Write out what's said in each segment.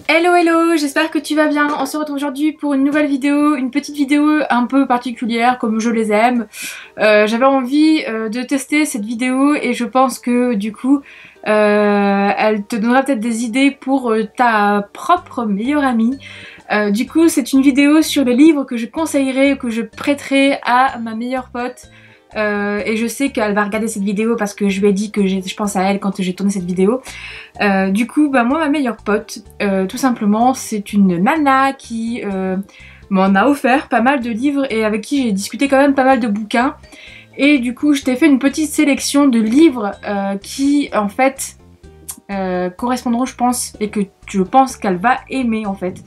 Hello hello, j'espère que tu vas bien. On se retrouve aujourd'hui pour une nouvelle vidéo, une petite vidéo un peu particulière comme je les aime. J'avais envie de tester cette vidéo et je pense que du coup elle te donnera peut-être des idées pour ta propre meilleure amie. Du coup c'est une vidéo sur le livre que je conseillerais, que je prêterai à ma meilleure pote. Et je sais qu'elle va regarder cette vidéo parce que je lui ai dit que je pense à elle quand j'ai tourné cette vidéo. Du coup, bah moi ma meilleure pote, tout simplement, c'est une nana qui m'en a offert pas mal de livres et avec qui j'ai discuté quand même pas mal de bouquins. Et du coup, je t'ai fait une petite sélection de livres qui, en fait, correspondront, je pense, et que je pense qu'elle va aimer, en fait.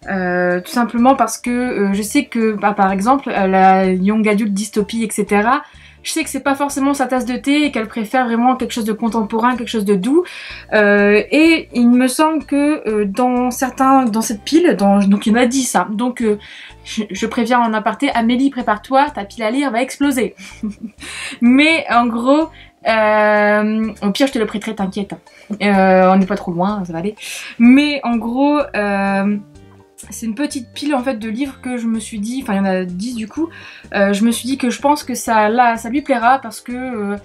Tout simplement parce que je sais que bah, par exemple la Young Adult Dystopie etc, je sais que c'est pas forcément sa tasse de thé et qu'elle préfère vraiment quelque chose de contemporain, quelque chose de doux, et il me semble que dans cette pile, donc il m'a dit ça, donc je préviens en aparté, Amélie prépare-toi, ta pile à lire va exploser. Mais en gros au pire je te le prêterai, t'inquiète, on n'est pas trop loin, ça va aller, mais en gros c'est une petite pile en fait de livres que je me suis dit, enfin il y en a 10 du coup, je me suis dit que je pense que ça lui plaira parce que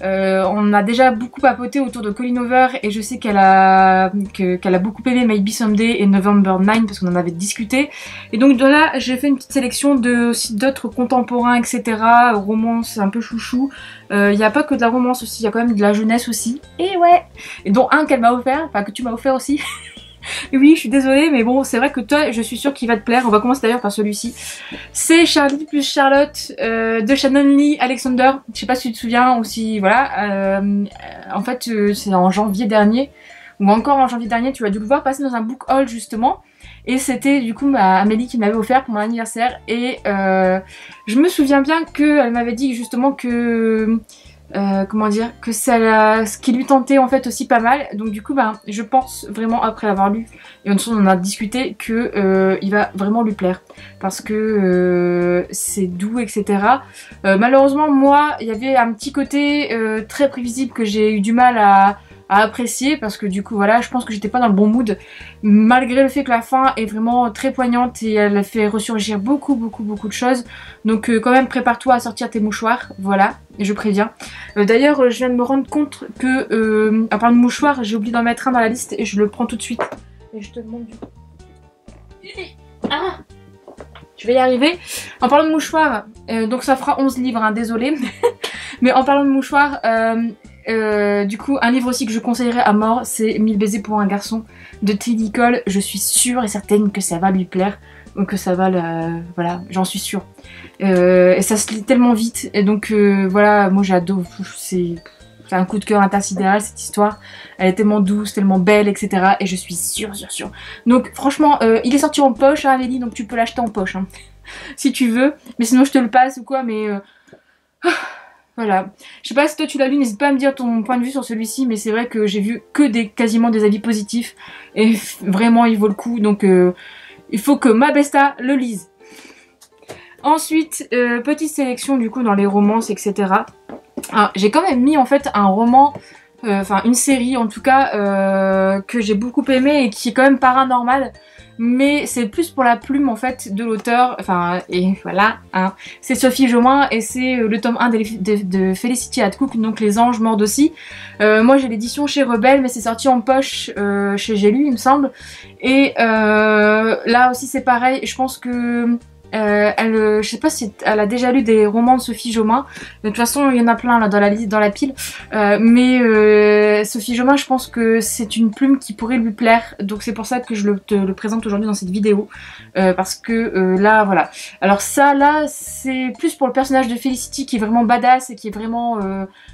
on a déjà beaucoup papoté autour de Colleen Hoover et je sais qu'elle a beaucoup aimé Maybe Someday et November 9 parce qu'on en avait discuté. Et donc de là j'ai fait une petite sélection de aussi d'autres contemporains etc, romances un peu chouchou. Il n'y a pas que de la romance aussi, il y a quand même de la jeunesse aussi. Et ouais, et dont un qu'elle m'a offert, enfin que tu m'as offert aussi. Oui, je suis désolée, mais bon, c'est vrai que toi, je suis sûre qu'il va te plaire. On va commencer d'ailleurs par celui-ci. C'est Charlie plus Charlotte de Shannon Lee Alexander. Je sais pas si tu te souviens ou si, voilà. En fait, c'est en janvier dernier, ou encore en janvier dernier, tu as dû le voir passer dans un book haul justement. Et c'était du coup Amélie qui m'avait offert pour mon anniversaire. Et je me souviens bien qu'elle m'avait dit justement que... comment dire, que ça, ce qui lui tentait en fait aussi pas mal. Donc du coup ben je pense vraiment après l'avoir lu et on en a discuté que il va vraiment lui plaire parce que c'est doux etc. Malheureusement moi il y avait un petit côté très prévisible que j'ai eu du mal à apprécier parce que du coup voilà je pense que j'étais pas dans le bon mood malgré le fait que la fin est vraiment très poignante et elle fait ressurgir beaucoup de choses, donc quand même prépare-toi à sortir tes mouchoirs, voilà, et je préviens. D'ailleurs je viens de me rendre compte que à part de mouchoirs j'ai oublié d'en mettre un dans la liste et je le prends tout de suite et je te demande du coup. Ah, je vais y arriver. En parlant de mouchoirs, donc ça fera 11 livres hein, désolé. Mais en parlant de mouchoirs, du coup un livre aussi que je conseillerais à mort, c'est 1000 baisers pour un garçon de Teddy Cole. Je suis sûre et certaine que ça va lui plaire, donc que ça va voilà, j'en suis sûre. Et ça se lit tellement vite et donc voilà, moi j'adore, c'est un coup de cœur intersidéral cette histoire. Elle est tellement douce, tellement belle etc, et je suis sûre. Donc franchement il est sorti en poche hein, Amélie, donc tu peux l'acheter en poche hein, si tu veux, mais sinon je te le passe ou quoi, mais voilà. Je sais pas si toi tu l'as lu, n'hésite pas à me dire ton point de vue sur celui-ci, mais c'est vrai que j'ai vu que quasiment des avis positifs et vraiment il vaut le coup, donc il faut que ma besta le lise. Ensuite, petite sélection du coup dans les romances etc. J'ai quand même mis en fait un roman, enfin une série en tout cas que j'ai beaucoup aimé et qui est quand même paranormal, mais c'est plus pour la plume en fait de l'auteur, enfin et voilà hein. C'est Sophie Jomain et c'est le tome 1 de Felicity Hadcock, donc Les Anges mordent aussi. Moi j'ai l'édition chez Rebelle mais c'est sorti en poche chez J'ai lu il me semble, et là aussi c'est pareil, je pense que je sais pas si elle a déjà lu des romans de Sophie Jomain. De toute façon, il y en a plein là dans la pile. Mais Sophie Jomain, je pense que c'est une plume qui pourrait lui plaire. Donc c'est pour ça que je te le présente aujourd'hui dans cette vidéo. Parce que là, voilà. Alors ça, là, c'est plus pour le personnage de Felicity qui est vraiment badass et qui est vraiment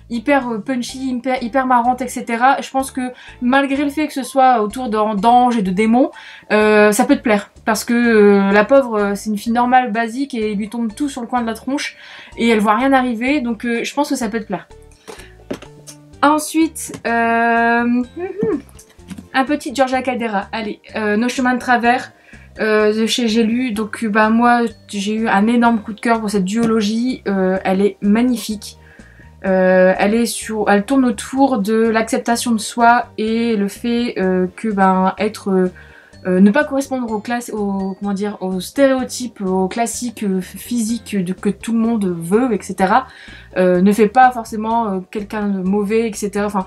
hyper punchy, hyper marrante, etc. Je pense que malgré le fait que ce soit autour d'anges et de démons, ça peut te plaire. Parce que la pauvre, c'est une fille normale, basique, et il lui tombe tout sur le coin de la tronche, et elle voit rien arriver, donc je pense que ça peut te plaire. Ensuite, un petit Georgia Caldera, allez, Nos chemins de travers, de chez J'ai lu, donc bah moi j'ai eu un énorme coup de cœur pour cette duologie, elle est magnifique. Elle tourne autour de l'acceptation de soi et le fait que ne pas correspondre aux stéréotypes, aux classiques physiques que tout le monde veut, etc. Ne fait pas forcément quelqu'un de mauvais, etc. Enfin,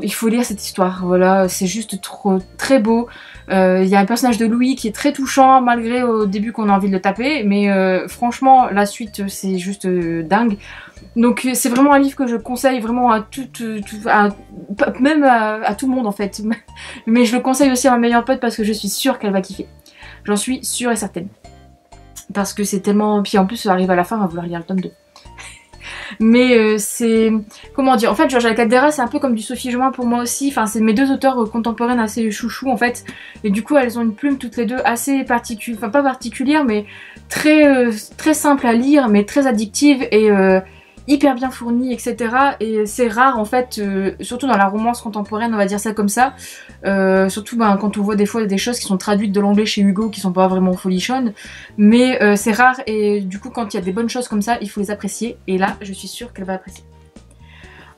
il faut lire cette histoire, voilà, c'est juste très beau. Il y a un personnage de Louis qui est très touchant, malgré au début qu'on a envie de le taper, mais franchement, la suite, c'est juste dingue. Donc c'est vraiment un livre que je conseille vraiment à même à tout le monde en fait. Mais je le conseille aussi à ma meilleure pote parce que je suis sûre qu'elle va kiffer. J'en suis sûre et certaine. Parce que c'est tellement... Puis en plus, ça arrive à la fin, on va vouloir lire le tome 2. Mais c'est... Comment dire? En fait, Georgia Caldera, c'est un peu comme du Sophie Jomain pour moi aussi. Enfin, c'est mes deux auteurs contemporaines assez chouchous en fait. Et du coup, elles ont une plume toutes les deux assez particulière. Enfin, pas particulière, mais très simple à lire, mais très addictive et... hyper bien fourni, etc. Et c'est rare en fait, surtout dans la romance contemporaine, on va dire ça comme ça. Surtout quand on voit des fois des choses qui sont traduites de l'anglais chez Hugo qui sont pas vraiment folichonnes. Mais c'est rare et du coup quand il y a des bonnes choses comme ça, il faut les apprécier. Et là, je suis sûre qu'elle va apprécier.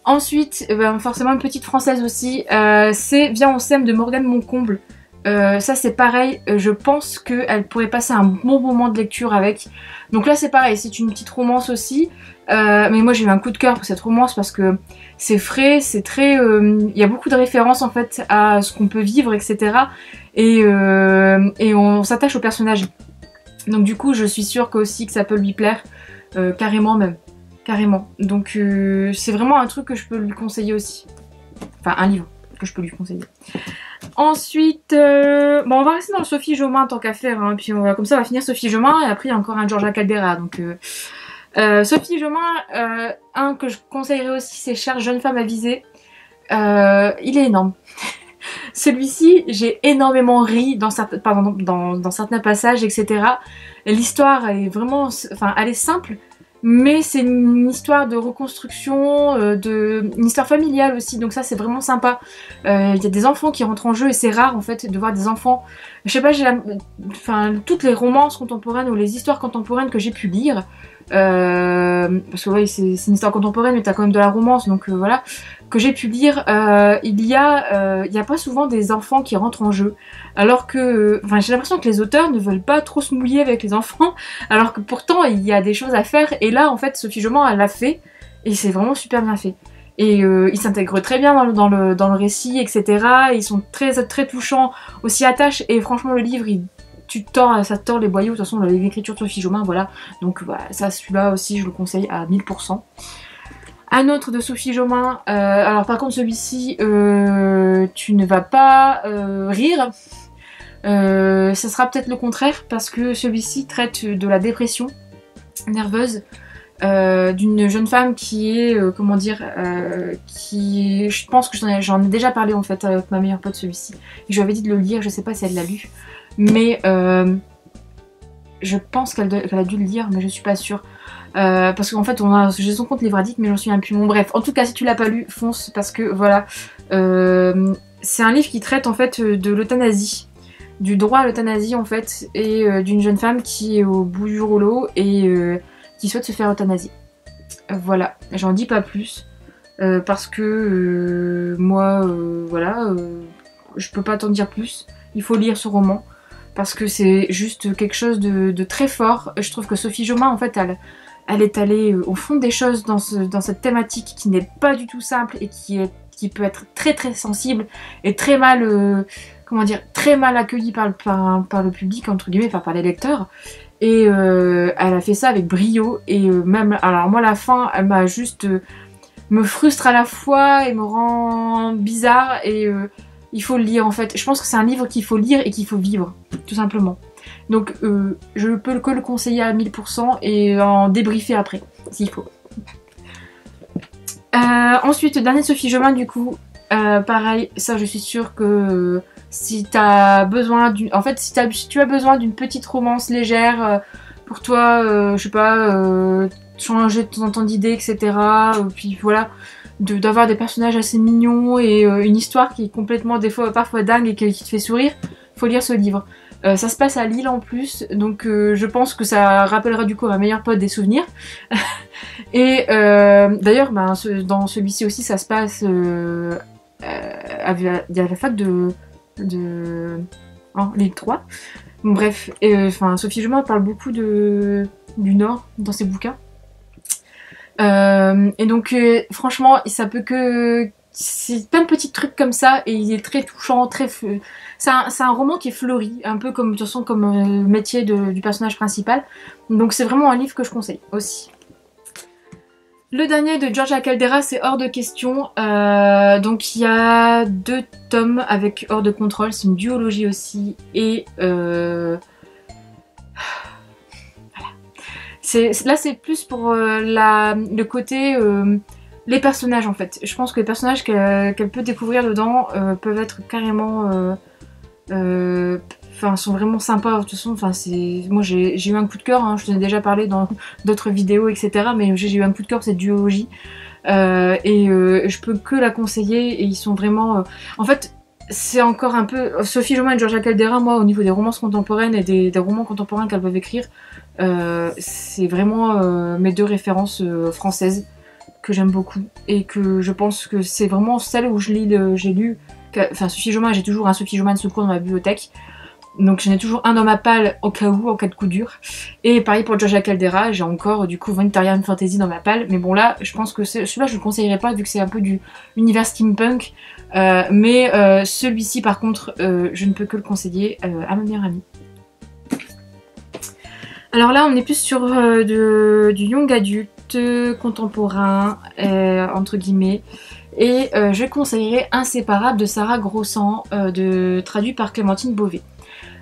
Ensuite, forcément une petite française aussi, c'est Viens on s'aime de Morgane Moncomble. Ça c'est pareil, je pense qu'elle pourrait passer un bon moment de lecture avec. Donc là c'est pareil, c'est une petite romance aussi. Mais moi j'ai eu un coup de cœur pour cette romance parce que c'est frais, c'est très... Il y a beaucoup de références en fait à ce qu'on peut vivre, etc. Et on s'attache au personnage. Donc du coup je suis sûre que ça peut lui plaire, carrément même. Carrément. Donc c'est vraiment un truc que je peux lui conseiller aussi. Enfin un livre que je peux lui conseiller. Ensuite, on va rester dans le Sophie Jomain tant qu'à faire, hein, puis comme ça on va finir Sophie Jomain et après il y a encore un Georgia Caldera. Donc Sophie Jomain, un que je conseillerais aussi, c'est Chère jeune femme avisée. Il est énorme. Celui-ci, j'ai énormément ri dans certains passages, etc. L'histoire est vraiment, elle est simple. Mais c'est une histoire de reconstruction, une histoire familiale aussi, donc ça c'est vraiment sympa. Il y a des enfants qui rentrent en jeu et c'est rare en fait de voir des enfants. Je sais pas, toutes les romances contemporaines ou les histoires contemporaines que j'ai pu lire, parce que ouais, c'est une histoire contemporaine mais t'as quand même de la romance, donc voilà, que j'ai pu lire, il y a pas souvent des enfants qui rentrent en jeu. Alors que, j'ai l'impression que les auteurs ne veulent pas trop se mouiller avec les enfants, alors que pourtant il y a des choses à faire. Et là, en fait, Sophie Jomain, elle l'a fait, et c'est vraiment super bien fait. Et ils s'intègrent très bien dans le récit, etc. Ils sont très touchants, aussi attaches. Et franchement, le livre, ça tord les boyaux. De toute façon, l'écriture de Sophie Jomain, voilà. Donc voilà, ça, celui-là aussi, je le conseille à 1000%. Un autre de Sophie Jomain, alors par contre celui-ci, tu ne vas pas rire. Ça sera peut-être le contraire parce que celui-ci traite de la dépression nerveuse d'une jeune femme qui est, je pense que j'en ai déjà parlé en fait avec ma meilleure pote celui-ci. Je lui avais dit de le lire, je sais pas si elle l'a lu, mais je pense qu'elle a dû le lire, mais je suis pas sûre. Parce qu'en fait j'ai son compte livre-addict mais j'en souviens plus. Bon bref, en tout cas si tu l'as pas lu, fonce parce que voilà. C'est un livre qui traite en fait de l'euthanasie, du droit à l'euthanasie en fait, et d'une jeune femme qui est au bout du rouleau et qui souhaite se faire euthanasier. Voilà, j'en dis pas plus parce que je peux pas t'en dire plus. Il faut lire ce roman parce que c'est juste quelque chose de très fort. Je trouve que Sophie Jomain en fait elle est allée au fond des choses dans cette thématique qui n'est pas du tout simple et qui peut être très sensible et très mal, très mal accueillie par le public, entre guillemets, par les lecteurs. Et elle a fait ça avec brio et alors moi la fin, elle m'a juste me frustre à la fois et me rend bizarre et il faut le lire en fait. Je pense que c'est un livre qu'il faut lire et qu'il faut vivre, tout simplement. Donc je peux que le conseiller à 1000% et en débriefer après, s'il faut. Ensuite, dernier Sophie Jomain du coup, pareil, ça je suis sûre que si tu as besoin si tu as besoin d'une petite romance légère pour toi, je sais pas, changer de temps en temps d'idée, etc. Puis voilà, d'avoir des personnages assez mignons et une histoire qui est complètement parfois dingue et qui te fait sourire, faut lire ce livre. Ça se passe à Lille en plus, donc je pense que ça rappellera du coup à ma meilleure pote des souvenirs. Et d'ailleurs, ben, dans celui-ci aussi, ça se passe à la fac de Lille 3. Bon, bref, enfin, Sophie Joma parle beaucoup du Nord dans ses bouquins. Et donc, franchement, ça peut que... C'est plein de petits trucs comme ça, et il est très touchant, très... C'est un roman qui est fleuri, un peu comme, de toute façon, comme le métier du personnage principal. Donc c'est vraiment un livre que je conseille aussi. Le dernier de Georgia Caldera, c'est Hors de question. Donc il y a 2 tomes avec Hors de contrôle, c'est une duologie aussi. Et voilà. Là c'est plus pour le côté... les personnages en fait. Je pense que les personnages qu'elle peut découvrir dedans peuvent être carrément... Enfin, sont vraiment sympas. De toute façon, enfin, moi j'ai eu un coup de cœur, hein, je t'en ai déjà parlé dans d'autres vidéos, etc. Mais j'ai eu un coup de cœur pour cette duologie. Je peux que la conseiller et ils sont vraiment... En fait, c'est encore un peu... Sophie Joma et Georgia Caldera, moi, au niveau des romances contemporaines et des romans contemporains qu'elles peuvent écrire, c'est vraiment mes 2 références françaises que j'aime beaucoup et que je pense que c'est vraiment celle où j'ai lu... Enfin, Sophie Joma, j'ai toujours un Sophie Joma de secours dans ma bibliothèque. Donc j'en ai toujours un dans ma palle au cas où, en cas de coup dur. Et pareil pour Georgia Caldera, j'ai encore du coup Victorian Fantasy dans ma palle. Mais bon là, je pense que celui-là je ne le conseillerais pas vu que c'est un peu du univers steampunk. Mais celui-ci par contre, je ne peux que le conseiller à ma meilleure amie. Alors là on est plus sur du young adulte, contemporain, entre guillemets. Et je conseillerais Inséparable de Sarah Grossan, traduit par Clémentine Beauvais.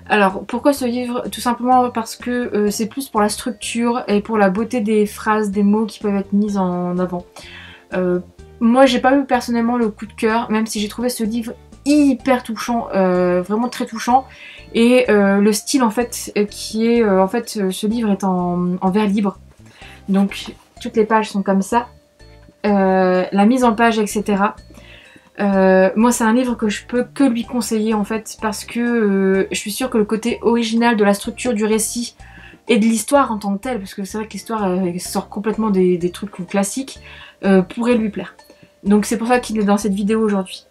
Alors pourquoi ce livre? Tout simplement parce que c'est plus pour la structure et pour la beauté des phrases, des mots qui peuvent être mis en avant. Moi j'ai pas eu personnellement le coup de cœur, même si j'ai trouvé ce livre hyper touchant, vraiment très touchant. Et le style en fait qui est... en fait ce livre est en vers libre. Donc toutes les pages sont comme ça. La mise en page, etc. Moi c'est un livre que je peux que lui conseiller en fait parce que je suis sûre que le côté original de la structure du récit et de l'histoire en tant que telle, parce que c'est vrai que l'histoire sort complètement des trucs classiques, pourrait lui plaire. Donc c'est pour ça qu'il est dans cette vidéo aujourd'hui.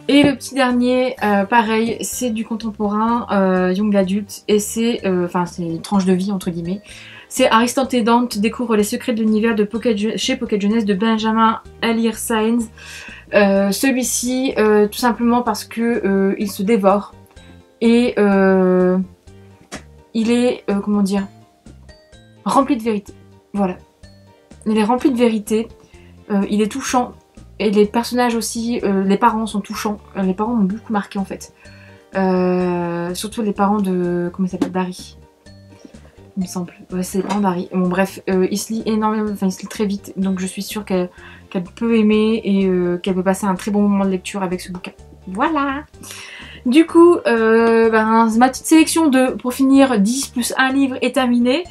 Et le petit dernier, pareil, c'est du contemporain, young adulte, et c'est une tranche de vie entre guillemets. C'est Aristote et Dante découvrent les secrets de l'univers chez Pocket Jeunesse de Benjamin Alire Sáenz. Celui-ci, tout simplement parce que il se dévore et il est, comment dire, rempli de vérité. Voilà. Il est rempli de vérité, il est touchant et les personnages aussi, les parents sont touchants. Les parents m'ont beaucoup marqué en fait. Surtout les parents de, comment il s'appelle, d'Harry. Il me semble. Ouais, c'est les parents d'Harry. Bon bref, il se lit énormément, enfin il se lit très vite, donc je suis sûre qu'elle peut aimer et qu'elle peut passer un très bon moment de lecture avec ce bouquin. Voilà. Du coup, ma petite sélection pour finir 10 plus 1 livre est terminée.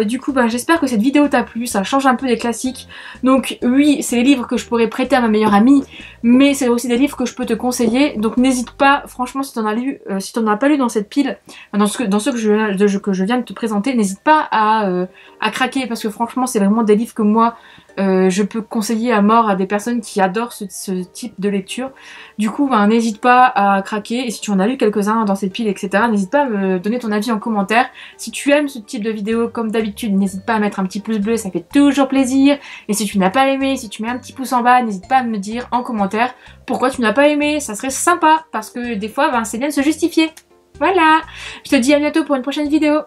Du coup, j'espère que cette vidéo t'a plu, ça change un peu des classiques. Donc oui, c'est les livres que je pourrais prêter à ma meilleure amie, mais c'est aussi des livres que je peux te conseiller. Donc n'hésite pas, franchement, si t'en as lu, si t'en as pas lu dans cette pile, dans ceux que je viens de te présenter, n'hésite pas à craquer parce que franchement, c'est vraiment des livres que moi je peux conseiller à mort à des personnes qui adorent ce type de lecture. Du coup, n'hésite pas à craquer, et si tu en as lu quelques-uns dans cette pile, etc., n'hésite pas à me donner ton avis en commentaire. Si tu aimes ce type de vidéo, comme d'habitude, n'hésite pas à mettre un petit pouce bleu, ça fait toujours plaisir. Et si tu n'as pas aimé, si tu mets un petit pouce en bas, n'hésite pas à me dire en commentaire pourquoi tu n'as pas aimé, ça serait sympa, parce que des fois, c'est bien de se justifier. Voilà, je te dis à bientôt pour une prochaine vidéo.